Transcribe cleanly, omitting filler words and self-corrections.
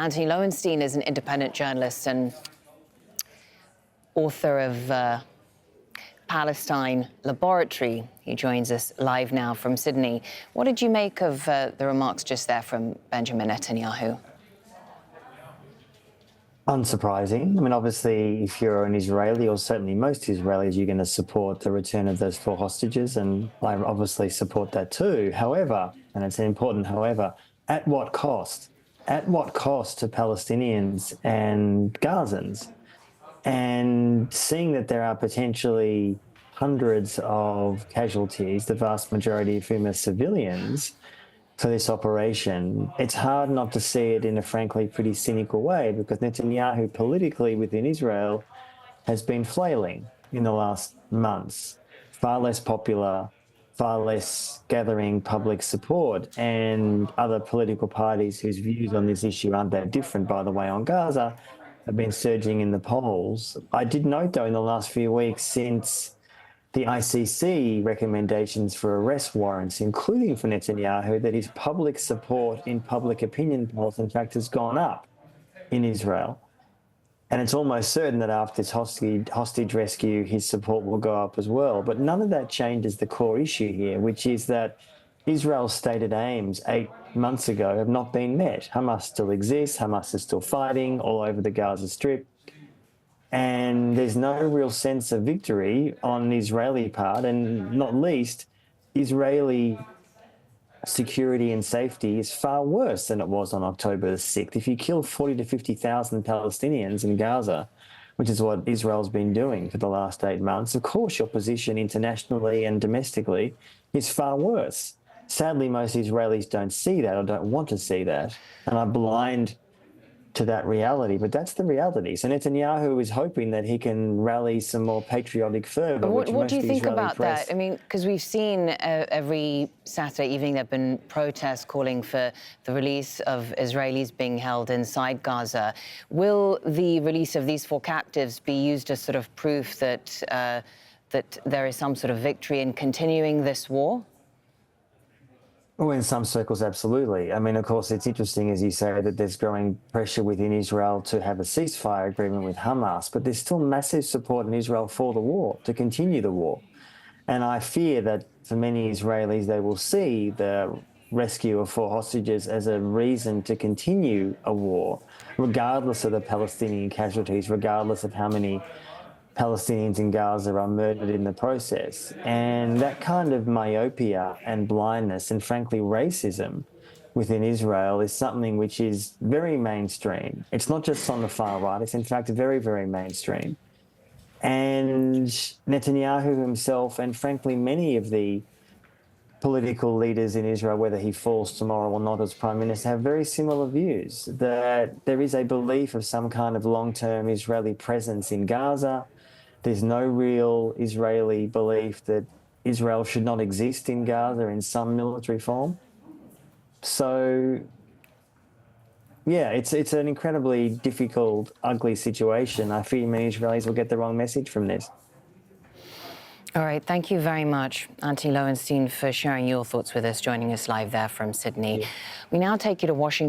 Antony Loewenstein is an independent journalist and author of Palestine Laboratory. He joins us live now from Sydney. What did you make of the remarks just there from Benjamin Netanyahu? Unsurprising. I mean, obviously, if you're an Israeli, or certainly most Israelis, you're going to support the return of those 4 hostages, and I obviously support that too. However, and it's an important however, at what cost? At what cost to Palestinians and Gazans? And seeing that there are potentially hundreds of casualties, the vast majority of whom are civilians, for this operation, it's hard not to see it in a frankly pretty cynical way, because Netanyahu politically within Israel has been flailing in the last months, far less popular, far less gathering public support, and other political parties whose views on this issue aren't that different, by the way, on Gaza, have been surging in the polls. I did note, though, in the last few weeks, since the ICC recommendations for arrest warrants, including for Netanyahu, that his public support in public opinion polls, in fact, has gone up in Israel. And it's almost certain that after this hostage rescue, his support will go up as well. But none of that changes the core issue here, which is that Israel's stated aims 8 months ago have not been met. Hamas still exists. Hamas is still fighting all over the Gaza Strip. And there's no real sense of victory on the Israeli part, and not least, Israeli security and safety is far worse than it was on October the 6th. If you kill 40 to 50,000 Palestinians in Gaza, which is what Israel's been doing for the last 8 months, of course your position internationally and domestically is far worse. Sadly, most Israelis don't see that or don't want to see that, and are blind to that reality, but that's the reality. So Netanyahu is hoping that he can rally some more patriotic fervour. What do you think about that? I mean, because we've seen every Saturday evening there have been protests calling for the release of Israelis being held inside Gaza. Will the release of these 4 captives be used as sort of proof that that there is some sort of victory in continuing this war? Well, in some circles, absolutely. I mean, of course, it's interesting, as you say, that there's growing pressure within Israel to have a ceasefire agreement with Hamas, but there's still massive support in Israel for the war, to continue the war. And I fear that for many Israelis, they will see the rescue of 4 hostages as a reason to continue a war, regardless of the Palestinian casualties, regardless of how many Palestinians in Gaza are murdered in the process. And that kind of myopia and blindness and, frankly, racism within Israel is something which is very mainstream. It's not just on the far right, it's in fact very, very mainstream. And Netanyahu himself and, frankly, many of the political leaders in Israel, whether he falls tomorrow or not as Prime Minister, have very similar views, that there is a belief of some kind of long-term Israeli presence in Gaza. There's no real Israeli belief that Israel should not exist in Gaza in some military form. So, yeah, it's an incredibly difficult, ugly situation. I fear many Israelis will get the wrong message from this. All right, thank you very much, Antony Loewenstein, for sharing your thoughts with us, joining us live there from Sydney. We now take you to Washington.